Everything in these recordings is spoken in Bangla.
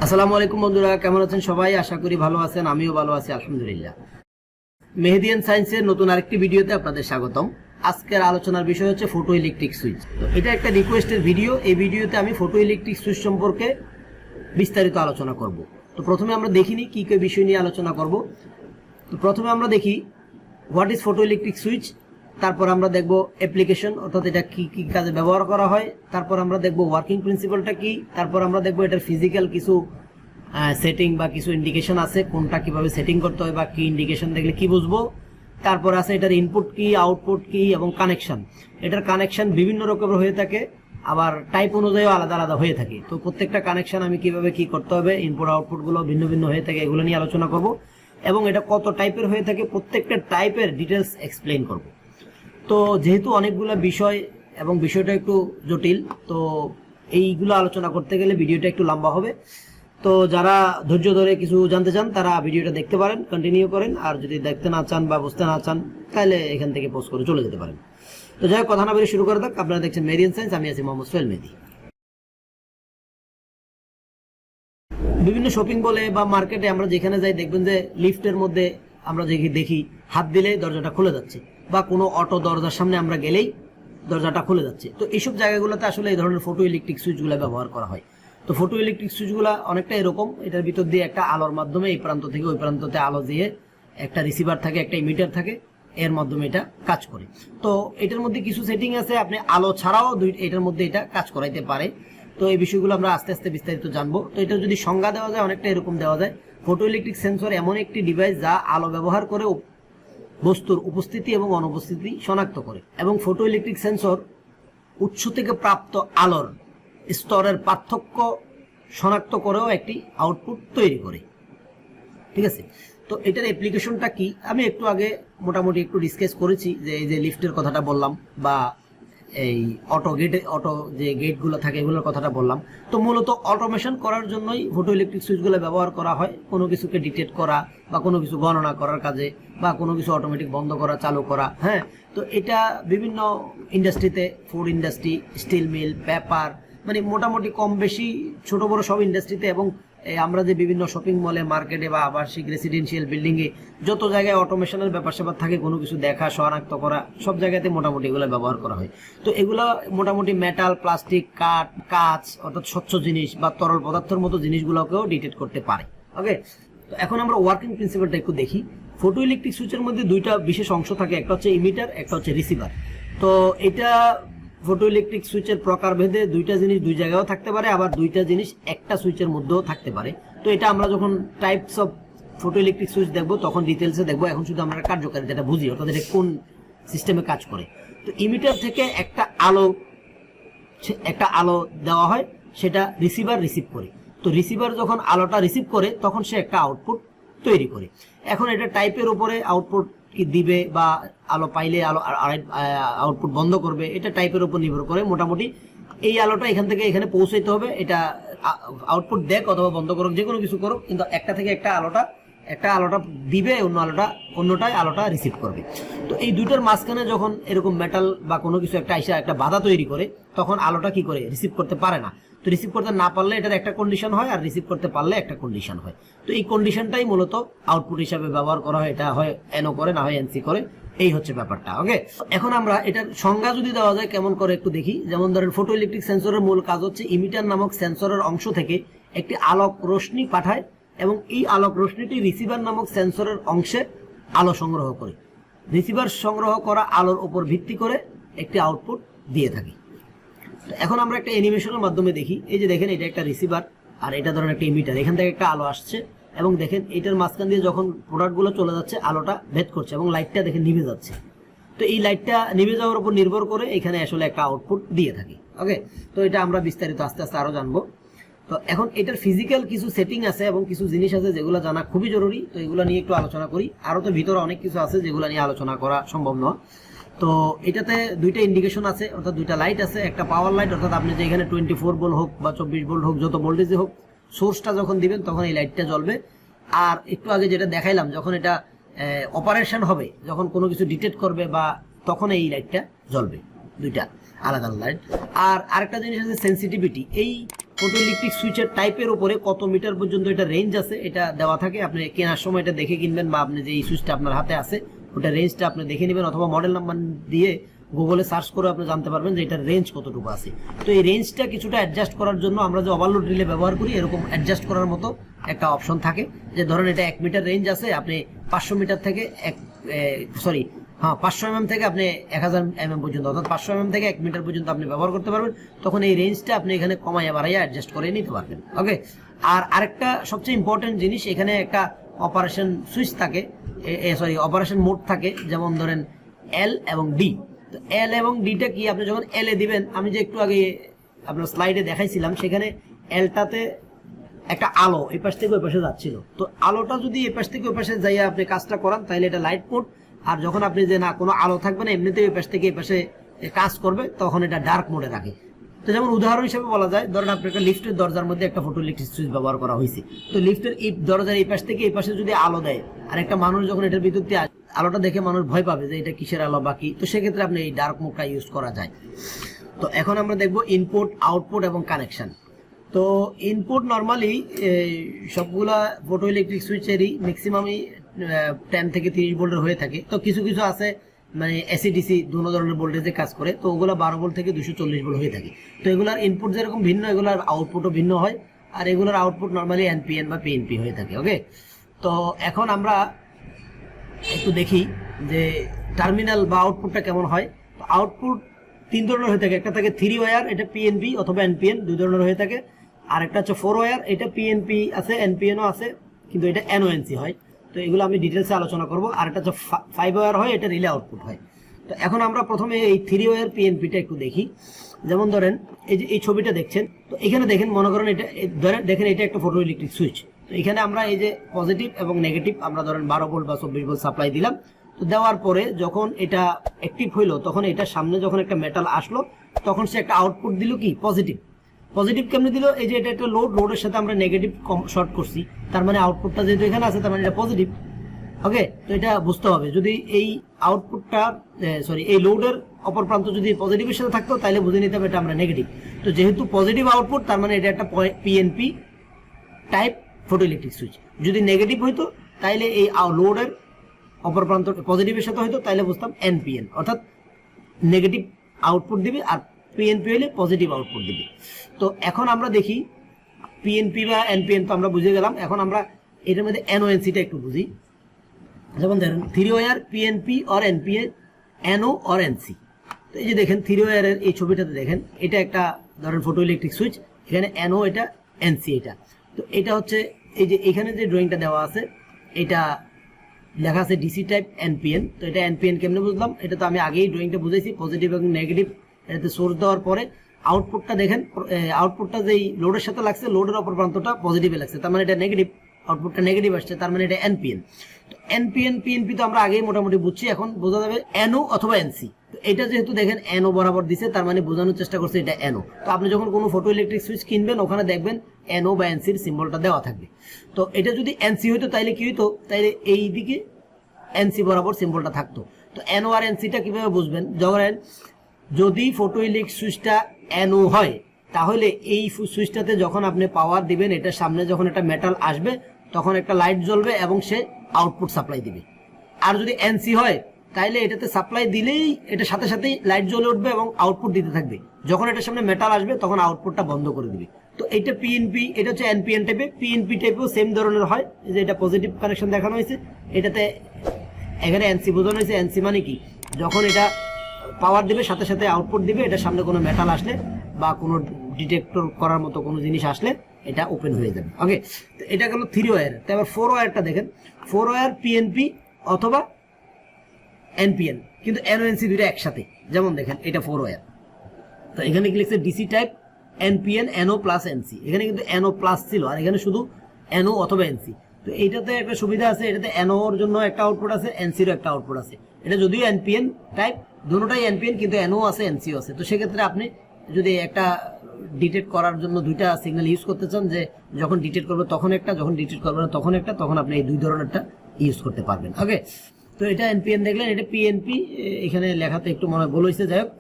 আসসালামু আলাইকুম বন্ধুরা, কেমন আছেন সবাই? আশা করি ভালো আছেন, আমিও ভালো আছি আলহামদুলিল্লাহ। মেহেদি এন্ড সায়েন্সের নতুন আরেকটি ভিডিওতে আপনাদের স্বাগতম। আজকের আলোচনার বিষয় হচ্ছে ফটো ইলেকট্রিক সুইচ। তো এটা একটা রিকোয়েস্টের ভিডিও। এই ভিডিওতে আমি ফটো ইলেকট্রিক সুইচ সম্পর্কে বিস্তারিত আলোচনা করব। তো প্রথমে আমরা দেখিনি কি কি বিষয় নিয়ে আলোচনা করব। তো প্রথমে আমরা দেখি what is photo electric switch, তারপর আমরা দেখব অ্যাপ্লিকেশন, অর্থাৎ এটা কি কি কাজে ব্যবহার করা হয়, তারপর আমরা দেখব ওয়ার্কিং প্রিন্সিপালটা কি, তারপর আমরা দেখব এটার ফিজিক্যাল কিছু সেটিং বা কিছু ইন্ডিকেশন আছে, কোনটা কিভাবে সেটিং করতে হয় বা কি ইন্ডিকেশন দেখলে কি বুঝবো, তারপর আছে এটার ইনপুট কি, আউটপুট কি এবং কানেকশন। এটার কানেকশন বিভিন্ন রকমের হয়ে থাকে, আবার টাইপ অনুযায়ী আলাদা আলাদা হয়ে থাকে। তো প্রত্যেকটা কানেকশন আমি কিভাবে কি করতে হবে, ইনপুট আউটপুট গুলো ভিন্ন ভিন্ন হয়ে থাকে, এগুলো নিয়ে আলোচনা করব এবং এটা কত টাইপের হয়ে থাকে প্রত্যেকটা টাইপের ডিটেলস এক্সপ্লেইন করব। তো যেহেতু অনেকগুলো বিষয় এবং বিষয়টা একটু জটিল, তো এইগুলো আলোচনা করতে গেলে ভিডিওটা একটু লম্বা হবে। তো যারা ধৈর্য ধরে কিছু জানতে চান তারা ভিডিওটা দেখতে পারেন, কন্টিনিউ করেন। আর যদি দেখতে না চান বা বুঝতে না চান তাহলে এখান থেকে পোস্ট করে চলে যেতে পারেন। তো যাই হোক, কথা না বলে শুরু করে থাক। আপনারা দেখছেন মেহেদি এন্ড সায়েন্স, আমি আছি মোহাম্মদ সোহেল মেহেদি। বিভিন্ন শপিং মলে বা মার্কেটে আমরা যেখানে যাই দেখবেন যে লিফটের মধ্যে আমরা দেখি হাত দিলে দরজাটা খুলে যাচ্ছে, বা কোনো অটো দরজার সামনে আমরা গেলেই দরজাটা খুলে যাচ্ছে। তো এইসব জায়গাগুলোতে আসলে এই ধরনের ফটো ইলেকট্রিক সুইচগুলো ব্যবহার করা হয়। তো ফটো ইলেকট্রিক সুইচগুলো অনেকটা এরকম, এটার ভিতর দিয়ে একটা আলোর মাধ্যমে এই প্রান্ত থেকে ওই প্রান্ততে আলো দিয়ে একটা রিসিভার থাকে, একটা ইমিটার থাকে, এর মাধ্যমে এটা কাজ করে। তো এটার মধ্যে কিছু সেটিং আছে, আপনি আলো ছাড়াও এটার মধ্যে এটা কাজ করাইতে পারে। তো এই বিষয়গুলো আমরা আস্তে আস্তে বিস্তারিত জানবো। তো এটা যদি সংজ্ঞা দেওয়া যায় অনেকটা এরকম দেওয়া যায়, ফটো ইলেকট্রিক সেন্সর এমন একটি ডিভাইস যা আলো ব্যবহার করে বস্তুর উপস্থিতি এবং অনুপস্থিতি শনাক্ত করে, এবং ফটো ইলেকট্রিক সেন্সর উৎস থেকে প্রাপ্ত আলোর স্তরের পার্থক্য শনাক্ত করেও একটি আউটপুট তৈরি করে। ঠিক আছে, তো এটার অ্যাপ্লিকেশনটা কি আমি একটু আগে মোটামুটি একটু ডিসকাস করেছি, যে এই যে লিফটের কথাটা বললাম বা এই অটো যে গেটগুলো থাকে এগুলোর কথাটা বললাম। তো মূলত অটোমেশন করার জন্যই ফটো ইলেকট্রিক সুইচগুলো ব্যবহার করা হয়, কোনো কিছুকে ডিটেক্ট করা বা কোনো কিছু গণনা করার কাজে, বা কোনো কিছু অটোমেটিক বন্ধ করা চালু করা। হ্যাঁ, তো এটা বিভিন্ন ইন্ডাস্ট্রিতে, food industry, steel mill, paper, মানে মোটামুটি কম বেশি ছোট বড় সব ইন্ডাস্ট্রিতে, এবং আমরা যে বিভিন্ন শপিং মলে, মার্কেটে বা আবাসিক রেসিডেন্সিয়াল বিল্ডিংয়ে যত জায়গায় অটোমেশনের ব্যাপার স্যাপার থাকে, কোনো কিছু দেখা, শনাক্ত করা, সব জায়গাতে মোটামুটি এগুলো ব্যবহার করা হয়। তো এগুলো মোটামুটি মেটাল, প্লাস্টিক, কাঁচ অর্থাৎ স্বচ্ছ জিনিস বা তরল পদার্থের মতো জিনিসগুলোকেও ডিটেক্ট করতে পারে। ওকে, তো এখন আমরা ওয়ার্কিং প্রিন্সিপালটা একটু দেখি। ফটো ইলেকট্রিক সুইচের মধ্যে দুইটা বিশেষ অংশ থাকে, একটা হচ্ছে ইমিটার, একটা হচ্ছে রিসিভার। তো এটা ফটো ইলেকট্রিক সুইচের প্রকারভেদে দুইটা জিনিস দুই জায়গায়ও থাকতে পারে, আবার দুইটা জিনিস একটা সুইচের মধ্যেও থাকতে পারে। তো এটা আমরা যখন types of photo electric switch দেখবো তখন ডিটেলসে দেখবো। এখন শুধু আমরা কার্যকারিতাটা বুঝি, অর্থাৎ এটা কোন সিস্টেমে কাজ করে। তো ইমিটার থেকে একটা আলো দেওয়া হয়, সেটা রিসিভার রিসিভ করে। তো রিসিভার যখন আলোটা রিসিভ করে তখন সে একটা আউটপুট তৈরি করে। এখন এটা টাইপের উপরে আউটপুট কি দিবে বা আলো পাইলে আউটপুট বন্ধ করবে, এটা টাইপের উপর নির্ভর করে। মোটামুটি এই আলোটা এখান থেকে এখানে পৌঁছাইতে হবে, এটা আউটপুট দেখ অথবা বন্ধ করুক, যে কোনো কিছু করুক, কিন্তু একটা থেকে একটা আলোটা দিবে, অন্যটায় আলোটা রিসিভ করবে। তো এই দুটোর মাঝখানে যখন এরকম মেটাল বা কোনো কিছু একটা বাধা তৈরি করে, তখন আলোটা কি করে রিসিভ করতে পারে না। তো রিসিভ করতে না পারলে এটার একটা কন্ডিশন হয়, আর রিসিভ করতে পারলে একটা কন্ডিশন হয়। তো এই কন্ডিশনটাই মূলত আউটপুট হিসাবে ব্যবহার করা হয়। এটা হয় এনও করে, না হয় এনসি করে, এই হচ্ছে ব্যাপারটা। ওকে, এখন আমরা এটার সংজ্ঞা যদি দেওয়া যায় কেমন করে একটু দেখি। যেমন ধরেন, ফটো ইলেকট্রিক সেন্সরের মূল কাজ হচ্ছে ইমিটার নামক সেন্সরের অংশ থেকে একটি আলোক রশ্মি পাঠায়, এবং এই আলোক রশ্মিটি রিসিভার নামক সেন্সরের অংশে আলো সংগ্রহ করে। রিসিভার সংগ্রহ করা আলোর উপর ভিত্তি করে একটি আউটপুট দিয়ে থাকে। এখন আমরা একটা অ্যানিমেশনের মাধ্যমে দেখি। এই যে দেখেন, এটা একটা রিসিভার আর এটা ধরেন একটা ইমিটার। এখান থেকে একটা আলো আসছে এবং দেখেন এটার মাঝখান দিয়ে যখন প্রোডাক্টগুলো চলে যাচ্ছে আলোটা ভেদ করছে এবং লাইটটা দেখেন নিভে যাচ্ছে। তো এই লাইটটা নিভে যাওয়ার উপর নির্ভর করে এখানে আসলে একটা আউটপুট দিয়ে থাকে। ওকে, তো এটা আমরা বিস্তারিত আস্তে আস্তে আরো জানবো। তো এখন এটার ফিজিক্যাল কিছু সেটিং আছে এবং কিছু জিনিস আছে যেগুলো জানা খুবই জরুরি। তো এগুলো নিয়ে একটু আলোচনা করি। আরো তো ভিতরে অনেক কিছু আছে যেগুলো নিয়ে আলোচনা করা সম্ভব নয়। তো এটাতে দুইটা ইন্ডিকেশন আছে, অর্থাৎ দুইটা লাইট আছে। একটা পাওয়ার লাইট, অর্থাৎ আপনি যে এখানে 24 ভোল্ট হোক বা 24 ভোল্ট হোক, যত ভোল্টেজে হোক, সোর্সটা যখন দিবেন তখন এই লাইটটা জ্বলবে। আর একটু আগে যেটা দেখাইলাম, যখন এটা অপারেশন হবে, যখন কোনো কিছু ডিটেক্ট করবে বা তখন এই লাইটটা জ্বলবে, দুইটা আলাদা আলাদা লাইট। আর আরেকটা জিনিস আছে সেন্সিটিভিটি, এই ফটোইলেকট্রিক সুইচের টাইপের উপরে কত মিটার পর্যন্ত এটা রেঞ্জ আছে এটা দেওয়া থাকে। আপনি কেনার সময় এটা দেখে কিনবেন, বা আপনি যে এই সুইচটা আপনার হাতে আছে ওটা রেঞ্জটা আপনি দেখে নেবেন, অথবা মডেল নাম্বার দিয়ে গুগলে সার্চ করে আপনি জানতে পারবেন যে এটার রেঞ্জ কতটুকু আছে। তো এই রেঞ্জটা কিছুটা অ্যাডজাস্ট করার জন্য আমরা যে ওভারলোড রিলে ব্যবহার করি, এরকম অ্যাডজাস্ট করার মতো একটা অপশন থাকে, যে ধরেন এটা 1 মিটার রেঞ্জ আছে, আপনি 500 মিটার থেকে 500 mm থেকে আপনি 1000 mm পর্যন্ত, অর্থাৎ 500 mm থেকে 1 মিটার পর্যন্ত আপনি ব্যবহার করতে পারবেন। তখন এই রেঞ্জটা আপনি এখানে কমাইয়া বাড়াইয়া অ্যাডজাস্ট করে নিতে পারবেন। ওকে, আর আরেকটা সবচেয়ে ইম্পর্টেন্ট জিনিস, এখানে একটা অপারেশন সুইচ থাকে, অপারেশন মোড থাকে, যেমন ধরেন এল এবং ডি। তো এল এবং ডিটা কি, আপনি যখন এল এ দিবেন, আমি যে একটু আগে আপনার স্লাইডে দেখাইছিলাম, সেখানে এলটাতে একটা আলো এই পাশ থেকে ওই পাশে যাচ্ছিল। তো আলোটা যদি এই পাশ থেকে ওই পাশে যাইয়া আপনি কাজটা করান, তাহলে এটা লাইট মোড। আর যখন আপনি যে না কোনো আলো থাকবে না, এমনিতেই ওই পাশ থেকে এই পাশে কাজ করবে, তখন এটা ডার্ক মোডে রাখে। তো যেমন উদাহরণ হিসেবে বলা যায়, ধরেন আপনার একটা লিফটের দরজার মধ্যে একটা ফটোইলেকট্রিক সুইচ ব্যবহার করা হয়েছে। তো লিফটের এই দরজার এই পাশ থেকে এই পাশে যদি আলো দেয়, আর একটা মানুষ যখন এটার ভিতর দিয়ে আলোটা দেখে মানুষ ভয় পাবে যে এটা কিসের আলো বাকি, তো সেক্ষেত্রে আপনি এই ডার্ক মোডটা ইউজ করা যায়। তো এখন আমরা দেখবো ইনপুট, আউটপুট এবং কানেকশন। তো ইনপুট নর্মালি সবগুলা ফটোইলেকট্রিক সুইচেরই ম্যাক্সিমামই 10 থেকে 30 ভোল্টের হয়ে থাকে। তো কিছু কিছু আছে মানে এসিডিসি দুটো ধরনের ভোল্টেজে কাজ করে, তো ওগুলো 12 ভোল্ট থেকে 240 ভোল্ট হয়ে থাকে। তো এগুলার ইনপুট যেরকম ভিন্ন, এগুলার আউটপুটও ভিন্ন হয়, আর এগুলার আউটপুট নর্মালি এনপিএন বা পিএনপি হয়ে থাকে। ওকে, তো এখন আমরা একটু দেখি যে টার্মিনাল বা আউটপুটটা কেমন হয়। তো আউটপুট 3 ধরনের হয়ে থাকে, একটা থাকে 3 ওয়্যার, এটা পিএনপি অথবা এনপিএন, 2 ধরনের হয়ে থাকে। আর একটা হচ্ছে 4 ওয়্যার, এটা পিএনপি আছে, এনপিএনও আছে, কিন্তু এটা এনওএনসি হয়। তো এগুলো আমি ডিটেলসে আলোচনা করব। আর এটা হচ্ছে 5 ওয়্যার হয়, এটা রিলে আউটপুট হয়। তো এখন আমরা প্রথমে এই 3 ওয়্যার পিএনপিটা একটু দেখি। যেমন ধরেন এই যে এই ছবিটা দেখছেন, তো এখানে দেখেন, মনে করেন এটা দেখেন এটা একটা ফটোইলেকট্রিক সুইচ। তো এখানে আমরা এই যে পজিটিভ এবং নেগেটিভ আমরা ধরেন 12 ভোল্ট বা 24 ভোল্ট সাপ্লাই দিলাম। তো দেওয়ার পরে যখন এটা অ্যাক্টিভ হইলো, তখন এটার সামনে যখন একটা মেটাল আসলো, তখন সে একটা আউটপুট দিল কি পজিটিভ। পজিটিভ কেমনে দিল, এই যে এটা একটা লোডের সাথে আমরা নেগেটিভ শর্ট করছি, তার মানে আউটপুটটা যেহেতু এখানে আছে, তার মানে এটা পজিটিভ। ওকে, তো এটা বুঝতে হবে, যদি এই আউটপুটটা এই লোডের অপর প্রান্ত যদি পজিটিভের সাথে থাকতো, তাহলে বুঝে নিতে হবে এটা আমরা নেগেটিভ। তো যেহেতু পজিটিভ আউটপুট, তার মানে এটা একটা পিএনপি টাইপ ফটোইলেকট্রিক সুইচ। যদি নেগেটিভ হইতো, তাইলে এই লোডের অপর প্রান্ত পজিটিভের সাথে হইতো, তাইলে বুঝতাম এনপিএন, অর্থাৎ নেগেটিভ আউটপুট দিবে, আর পিএনপি হইলে পজিটিভ আউটপুট দিবে। তো এখন আমরা দেখি পিএনপি বা এনপিএন তো আমরা বুঝে গেলাম। এখন আমরা এটার মধ্যে এনওএনসিটা একটু বুঝি। যেমন ধরেন 3 wire PNP or NPN, NO or NC. তো এই যে দেখেন 3 ওয়্যারের এই ছবিটাতে দেখেন, এটা একটা ধরেন ফটোইলেকট্রিক সুইচ, এখানে এনও, এটা এনসি। এটা তো এটা হচ্ছে এই যে এখানে যে ড্রয়িংটা দেওয়া আছে, এটা লেখা আছে ডিসি টাইপ এনপিএন। তো এটা এনপিএন কেমনে বুঝলাম, এটা তো আমি আগেই ড্রয়িংটা বুঝেছি, পজিটিভ এবং নেগেটিভ এটাতে সোর্স দেওয়ার পরে আউটপুটটা দেখেন, আউটপুটটা যেই লোডের সাথে লাগছে, লোডের অপর প্রান্তটা পজিটিভে লাগছে, তার মানে এটা নেগেটিভ, আউটপুটটা নেগেটিভ আসছে, তার মানে এটা এনপিএন। তো এনপিএন পিএনপি তো আমরা আগেই মোটামুটি বুঝছি, এখন বোঝা যাবে এনও অথবা এনসি। তো এটা যেহেতু দেখেন এনও বরাবর দিছে, তার মানে বোঝানোর চেষ্টা করছে এটা এনও। তো আপনি যখন কোনো ফটোইলেকট্রিক সুইচ কিনবেন, ওখানে দেখবেন এনও বা এনসির সিম্বলটা দেওয়া থাকবে। তো এটা যদি এনসি হইতো, তাইলে কি হইতো, তাইলে এই দিকে এনসি বরাবর সিম্বলটা থাকতো। তো এনও আর এনসিটা কিভাবে বুঝবেন, ধরেন যদি ফটোইলেকট্রিক সুইচটা এনও হয়, তাহলে এই সুইচটাতে যখন আপনি পাওয়ার দিবেন, এটার সামনে যখন একটা মেটাল আসবে, তখন একটা লাইট জ্বলবে এবং সে আউটপুট সাপ্লাই দিবে। আর যদি এনসি হয়, তাইলে এটাতে সাপ্লাই দিলেই এটা সাথে সাথেই লাইট জ্বলে উঠবে এবং আউটপুট দিতে থাকবে। যখন এটার সামনে মেটাল আসবে, তখন আউটপুটটা বন্ধ করে দিবে। তো এটা পিএনপি, এটা হচ্ছে এনপিএন টাইপে। পিএনপি টাইপেও সেম ধরনের হয়, যে এটা পজিটিভ কানেকশন দেখানো হয়েছে, এটাতে এখানে এনসি বোঝানো হয়েছে। এনসি মানে কি, যখন এটা পাওয়ার দিবে, সাথে সাথে আউটপুট দিবে, এটার সামনে কোনো মেটাল আসলে বা কোনো ডিটেক্টর করার মতো কোনো জিনিস আসলে এটা ওপেন হয়ে যাবে। ওকে, তো এটা গেল 3 ওয়্যার। তারপর 4 ওয়্যারটা দেখেন, 4 ওয়্যার পিএনপি অথবা এনপিএন, কিন্তু এনওএনসি দুইটা একসাথে। যেমন দেখেন এটা 4 ওয়্যার। তো এখানে কি লিখছে DC type NPN, NO plus NC. এখানে কিন্তু এনও প্লাস ছিল, আর এখানে শুধু এনও অথবা এনসি। তো এইটাতে একটা সুবিধা আছে, এটাতে এনওর জন্য একটা আউটপুট আছে, এনসিরও একটা আউটপুট আছে। এটা যদিও এনপিএন টাইপ, দুটোটাই এনপিএন, কিন্তু এনও আছে, এনসিও আছে। তো সেক্ষেত্রে আপনি যদি একটা ডিটেক্ট করার জন্য দুইটা সিগন্যাল ইউজ করতে চান, যে যখন ডিটেক্ট করবে তখন একটা, যখন ডিটেক্ট করবে না তখন একটা, তখন আপনি এই 2 ধরনেরটা ইউজ করতে পারবেন। ওকে, তো তো এটা এনপিএন দেখলেন, এটা পিএনপি, এখানে লেখাতে একটু মনে ভুল হয়েছে, যাই হোক।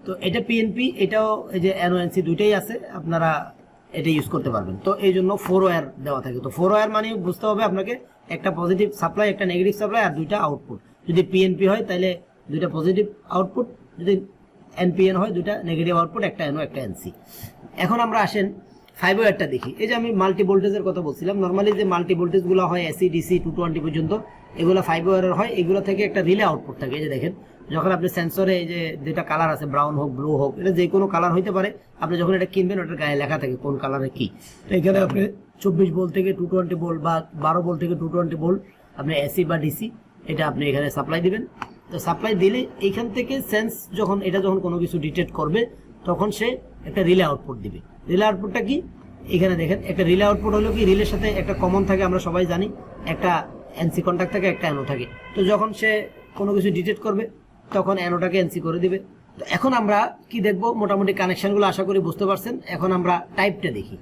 তো এটা পিএনপি, এটাও এই যে এনওএনসি দুইটাই আছে, আপনারা এটা ইউজ করতে পারবেন। তো এই জন্য 4 ওয়্যার দেওয়া থাকে। তো 4 ওয়্যার মানে বুঝতে হবে আপনাকে একটা পজিটিভ সাপ্লাই, একটা নেগেটিভ সাপ্লাই আর দুইটা আউটপুট। যদি পিএনপি হয় তাহলে দুইটা পজিটিভ আউটপুট, যদি এনপিএন হয় দুইটা নেগেটিভ আউটপুট, একটা এনও একটা এনসি। এখন আমরা আসেন 5 ওয়্যারটা দেখি। এই যে আমি মাল্টি ভোল্টেজের কথা বলছিলাম, নর্মালি যে মাল্টি ভোল্টেজগুলো হয় এসি ডিসি 220 পর্যন্ত, এগুলো 5 ওয়্যারের হয়। এগুলো থেকে একটা রিলে আউটপুট থাকে। এই যে দেখেন, যখন আপনি সেন্সরে এই যে যেটা কালার আছে, ব্রাউন হোক ব্লু হোক, এটা যে কোনো কালার হইতে পারে, আপনি যখন এটা কিনবেন ওটার গায়ে লেখা থাকে কোন কালারে কি। তো এখানে আপনি 24 ভোল্ট থেকে 220 ভোল্ট বা 12 ভোল্ট থেকে 220 ভোল্ট আপনি এসি বা ডিসি এটা আপনি এখানে সাপ্লাই দিবেন। তো সাপ্লাই দিলে এইখান থেকে সেন্স যখন এটা যখন কোনো কিছু ডিটেক্ট করবে তখন সে একটা রিলে আউটপুট দিবে। রিলে আউটপুটটা কি, এখানে দেখেন একটা রিলে আউটপুট হলো কি, রিলের সাথে একটা কমন থাকে, আমরা সবাই জানি একটা এনসি কন্ট্যাক্ট থাকে, একটা এনও থাকে। তো যখন সে কোনো কিছু ডিটেক্ট করবে তখন এনওটাকে এনসি করে দিবে। তো এখন আমরা কি দেখব, মোটামুটি কানেকশনগুলো আশা করি বুঝতে পারছেন। এখন আমরা টাইপটা দেখি।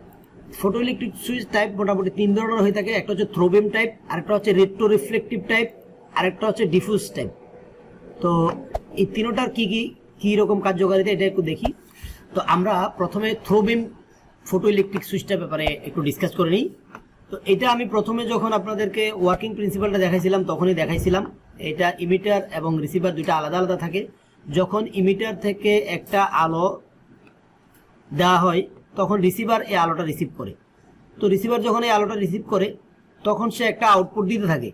ফটোইলেকট্রিক সুইচ টাইপ মোটামুটি 3 ধরনের হয়ে থাকে। একটা হচ্ছে থ্রোবিম টাইপ, আরেকটা হচ্ছে রেট্রো রিফ্লেকটিভ টাইপ, আরেকটা হচ্ছে ডিফিউজ টাইপ। তো এই তিনটার কি রকম কার্যকারিতা এটা একটু দেখি। তো আমরা প্রথমে থ্রোবিম ফটোইলেকট্রিক সুইচটার ব্যাপারে একটু ডিসকাস করে নিই। তো এটা আমি প্রথমে যখন আপনাদেরকে ওয়ার্কিং প্রিন্সিপালটা দেখাইছিলাম তখনই দেখাইছিলাম এটা ইমিটার এবং রিসিভার দুইটা আলাদা আলাদা থাকে। যখন ইমিটার থেকে একটা আলো দেওয়া হয় তখন রিসিভার এই আলোটা রিসিভ করে। তো রিসিভার যখন এই আলোটা রিসিভ করে তখন সে একটা আউটপুট দিতে থাকে,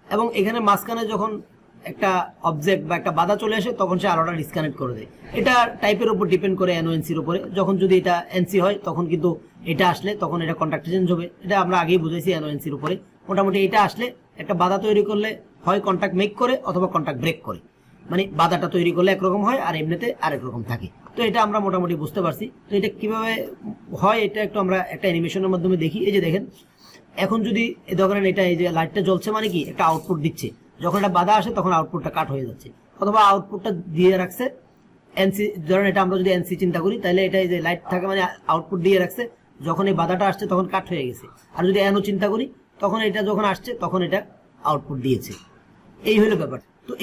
এবং এখানে মাঝখানে যখন একটা অবজেক্ট বা একটা বাধা চলে আসে তখন সে আলোটা ডিসকানেক্ট করে দেয়। এটা টাইপের উপর ডিপেন্ড করে, এনওএনসির উপরে। যখন যদি এটা এনসি হয় তখন কিন্তু এটা আসলে তখন এটা কন্ট্যাক্ট চেঞ্জ হবে। এটা আমরা আগেই বুঝেছি এনওএনসির উপরে। মোটামুটি এটা আসলে একটা বাধা তৈরি করলে হয় কন্ট্যাক্ট মেক করে অথবা কন্ট্যাক্ট ব্রেক করে, মানে বাধাটা তৈরি করলে একরকম হয় আর এমনিতে আরেক রকম থাকে। তো এটা আমরা মোটামুটি বুঝতে পারছি। তো এটা কিভাবে হয় এটা একটু আমরা একটা অ্যানিমেশনের মাধ্যমে দেখি। এই যে দেখেন, এখন যদি ধরেন এটা এই যে লাইটটা জ্বলছে মানে কি একটা আউটপুট দিচ্ছে, যখন এটা বাধা আসে তখন আউটপুটটা কাট হয়ে যাচ্ছে, অথবা আউটপুটটা দিয়ে রাখছে এনসি। ধরেন এটা আমরা যদি এনসি চিন্তা করি তাহলে এটা এই যে লাইট থাকে মানে আউটপুট দিয়ে রাখছে, যখন এই বাধাটা আসছে তখন কাট হয়ে গেছে। আর যদি এনও চিন্তা করি তখন এটা যখন আসছে তখন এটা আউটপুট দিয়েছে। এই হলো ব্যাপার। তো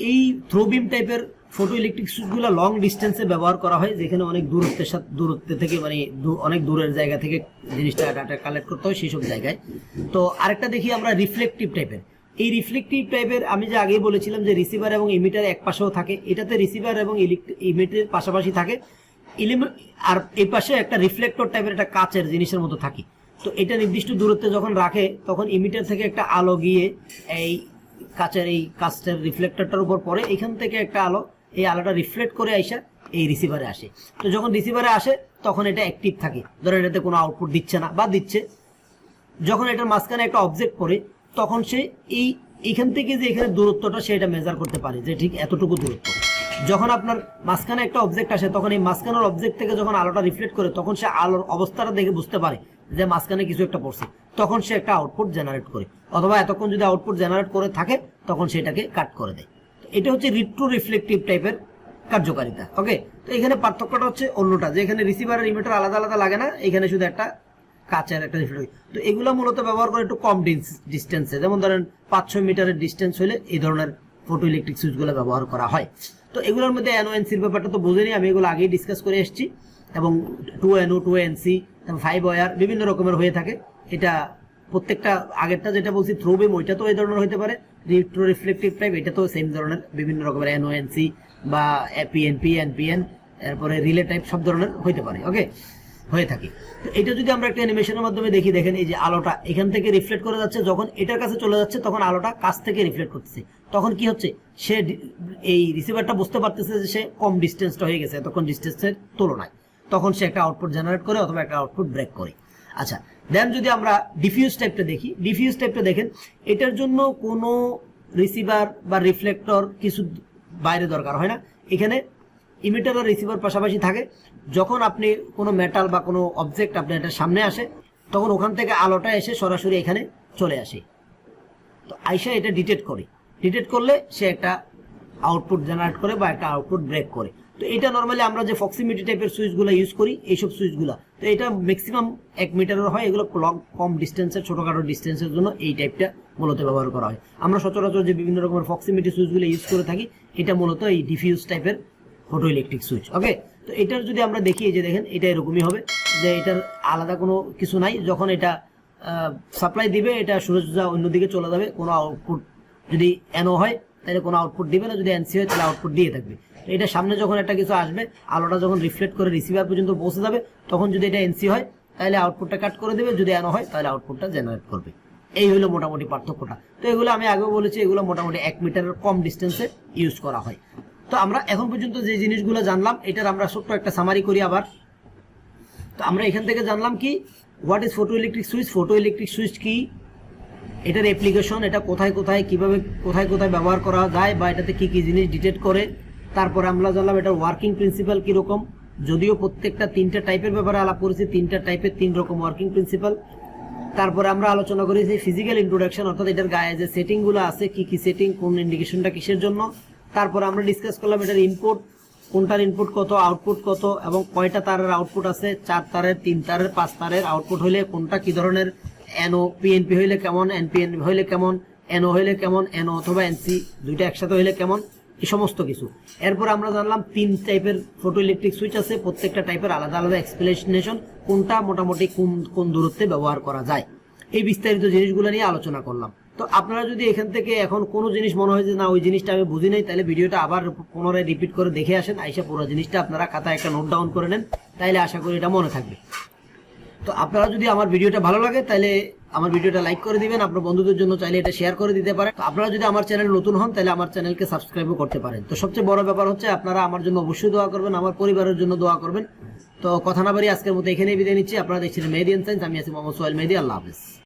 এই থ্রোবিম টাইপের ফটো ইলেকট্রিক সুইচগুলো লং ডিস্টেন্সে ব্যবহার করা হয়, যেখানে অনেক দূরত্ব থেকে মানে অনেক দূরের জায়গা থেকে জিনিসটা ডাটা কালেক্ট করতে হয় সেই সব জায়গায়। তো আরেকটা দেখি আমরা রিফ্লেকটিভ টাইপের। এই রিফ্লেকটিভ টাইপের আমি যে আগেই বলেছিলাম যে রিসিভার এবং ইমিটার এক পাশেও থাকে, এটাতে রিসিভার এবং ইমিটার পাশাপাশি থাকে, আর এই পাশে একটা রিফ্লেক্টর টাইপের একটা কাচের জিনিসের মতো থাকে। তো এটা নির্দিষ্ট দূরত্বে যখন রাখে তখন ইমিটার থেকে একটা আলো গিয়ে এই কাচের এই কাচের রিফ্লেক্টরটার উপর পড়ে, এখান থেকে একটা আলো, এই আলোটা রিফ্লেক্ট করে আইসা এই রিসিভারে আসে। তো যখন রিসিভারে আসে তখন এটা অ্যাক্টিভ থাকে, ধরেন এটাতে কোনো আউটপুট দিচ্ছে না বা দিচ্ছে। যখন এটার মাঝখানে একটা অবজেক্ট পড়ে তখন সে এইখান থেকে যে এখানে দূরত্বটা সেটা মেজার করতে পারে যে ঠিক এতটুকু দূরত্ব। যখন আপনার মাঝখানে একটা অবজেক্ট আসে তখন এই মাঝখানের অবজেক্ট থেকে যখন আলোটা রিফ্লেক্ট করে তখন সে আলোর অবস্থাটা দেখে বুঝতে পারে যে মাঝখানে কিছু একটা পড়ছে, তখন সে একটা আউটপুট জেনারেট করে, অথবা এতক্ষণ যদি আউটপুট জেনারেট করে থাকে তখন সেটাকে কাট করে দেয়। এটা হচ্ছে রিট্রো রিফ্লেকটিভ টাইপের কার্যকারিতা। ওকে, তো এখানে পার্থক্যটা হচ্ছে অন্যটা, যে এখানে রিসিভার আর ইমিটার আলাদা আলাদা লাগে না, এখানে শুধু একটা কাচের একটা রিফ্লেক্ট। তো এগুলো মূলত ব্যবহার করে একটু কম ডিস্টেন্সে, যেমন ধরেন 500 মিটারের ডিস্টেন্স হলে এই ধরনের ফটো ইলেকট্রিক সুইচগুলো ব্যবহার করা হয়। তো এগুলোর মধ্যে এনওএনসির ব্যাপারটা তো বুঝেনি, আমি এগুলো আগেই ডিসকাস করে এসেছি। এবং 2NO 2NC 5 ওয়্যার বিভিন্ন রকমের হয়ে থাকে। এটা প্রত্যেকটা আগেরটা যেটা বলছি থ্রোবিম, ওইটা তো এই ধরনের হতে পারে। রিট্রো রিফ্লেকটিভ টাইপ এটা তো সেম ধরনের, বিভিন্ন রকমের এনওএনসি বা পিএনপি এনপিএন, এরপরে রিলে টাইপ সব ধরনের হইতে পারে। ওকে, হয়ে থাকে। তো এটা যদি আমরা একটা অ্যানিমেশনের মাধ্যমে দেখি, দেখেন এই যে আলোটা এখান থেকে রিফ্লেক্ট করে যাচ্ছে, যখন এটার কাছে চলে যাচ্ছে তখন আলোটা কাছ থেকে রিফ্লেক্ট করতেছে। তখন কি হচ্ছে, সে এই রিসিভারটা বুঝতে পারতেছে যে সে কম ডিস্টেন্সটা হয়ে গেছে তখন ডিস্টেন্সের তুলনায়, তখন সে একটা আউটপুট জেনারেট করে অথবা একটা আউটপুট ব্রেক করে। আচ্ছা, দেন যদি আমরা ডিফিউজ টাইপটা দেখি, ডিফিউজ টাইপটা দেখেন এটার জন্য কোনো রিসিভার বা রিফ্লেক্টর কিছু বাইরে দরকার হয় না। এখানে ইমিটার আর রিসিভার পাশাপাশি থাকে। যখন আপনি কোনো মেটাল বা কোনো অবজেক্ট আপনার এটার সামনে আসে তখন ওখান থেকে আলোটা এসে সরাসরি এখানে চলে আসে। তো আইসা এটা ডিটেক্ট করে, ডিটেক্ট করলে সে একটা আউটপুট জেনারেট করে বা একটা আউটপুট ব্রেক করে। তো এটা নর্মালি আমরা যে প্রক্সিমিটি টাইপের সুইচগুলো ইউজ করি এইসব সুইচগুলো, তো এটা ম্যাক্সিমাম 1 মিটারের হয়। এগুলো কম ডিস্টেন্সের ছোটখাটো ডিস্টেন্সের জন্য এই টাইপটা মূলত ব্যবহার করা হয়। আমরা সচরাচর যে বিভিন্ন রকমের প্রক্সিমিটি সুইচগুলো ইউজ করে থাকি, এটা মূলত এই ডিফিউজ টাইপের ফটো ইলেকট্রিক সুইচ। ওকে, তো এটার যদি আমরা দেখি, এই যে দেখেন এটা এরকমই হবে, যে এটার আলাদা কোনো কিছু নাই। যখন এটা সাপ্লাই দিবে, এটা সোজা অন্যদিকে চলে যাবে। কোনো আউটপুট যদি এনও হয় তাহলে কোনো আউটপুট দিবে না, যদি এনসি হয় তাহলে আউটপুট দিয়ে থাকবে। এটা সামনে যখন একটা কিছু আসবে, আলোটা যখন রিফ্লেক্ট করে রিসিভার পর্যন্ত পৌঁছে যাবে, তখন যদি এটা এনসি হয় তাহলে আউটপুটটা কাট করে দেবে, যদি এনও হয় তাহলে আউটপুটটা জেনারেট করবে। এই হলো মোটামুটি পার্থক্যটা। তো এগুলো আমি আগেও বলেছি, এগুলো মোটামুটি 1 মিটারের কম ডিস্টেন্সে ইউজ করা হয়। তো আমরা এখন পর্যন্ত যে জিনিসগুলো জানলাম, এটার আমরা ছোট্ট একটা সামারি করি আবার। তো আমরা এখান থেকে জানলাম কি, what is photo electric switch, photo electric switch কি, এটার অ্যাপ্লিকেশন, এটা কোথায় কোথায় কিভাবে কোথায় কোথায় ব্যবহার করা যায়, বা এটাতে কি কি জিনিস ডিটেক্ট করে। তারপরে আমরা জানলাম এটার ওয়ার্কিং প্রিন্সিপাল কিরকম, যদিও প্রত্যেকটা 3টা টাইপের ব্যাপারে আলাপ করেছি, 3টা টাইপের 3 রকম ওয়ার্কিং প্রিন্সিপাল। তারপরে আমরা আলোচনা করেছি ফিজিক্যাল ইন্ট্রোডাকশন, অর্থাৎ এটার গায়ে যে সেটিংগুলো আছে, কি কি সেটিং, কোন ইন্ডিকেশনটা কিসের জন্য। তারপরে আমরা ডিসকাস করলাম এটার ইনপুট, কোনটার ইনপুট কত, আউটপুট কত, এবং কয়টা তারের আউটপুট আছে, 4 তারের, 3 তারের, 5 তারের আউটপুট হইলে কোনটা কি ধরনের, এনও পিএনপি হইলে কেমন, এনপিএন হইলে কেমন, এনও হইলে কেমন, এনও অথবা এনসি দুইটা একসাথে হইলে কেমন, এই সমস্ত কিছু। এরপর আমরা জানলাম 3 টাইপের ফটো ইলেকট্রিক সুইচ আছে, প্রত্যেকটা টাইপের আলাদা আলাদা এক্সপ্লেনেশন, কোনটা মোটামুটি কোন দূরত্বে ব্যবহার করা যায়, এই বিস্তারিত জিনিসগুলো নিয়ে আলোচনা করলাম। তো আপনারা যদি এখান থেকে এখন কোনো জিনিস মনে হয় যে না ওই জিনিসটা আমি বুঝি নাই, তাহলে ভিডিওটা আবার পুনরায় রিপিট করে দেখে আসেন, আইসা পুরো জিনিসটা আপনারা খাতায় একটা নোট ডাউন করে নেন, তাইলে আশা করি এটা মনে থাকবে। তো আপনারা যদি আমার ভিডিওটা ভালো লাগে তাহলে আমার ভিডিওটা লাইক করে দিবেন, আপনার বন্ধুদের জন্য চাইলে এটা শেয়ার করে দিতে পারেন। তো আপনারা যদি আমার চ্যানেল নতুন হন তাহলে আমার চ্যানেলকে সাবস্ক্রাইবও করতে পারেন। তো সবচেয়ে বড় ব্যাপার হচ্ছে আপনারা আমার জন্য অবশ্যই দোয়া করবেন, আমার পরিবারের জন্য দোয়া করবেন। তো কথা না বাড়িয়ে আজকের মতো এখানেই বিদায় নিচ্ছি। আপনারা দেখছেন মেহেদি এন্ড সায়েন্স, আমি আছি মোহাম্মদ সোহেল মেহেদি। আল্লাহ হাফেজ।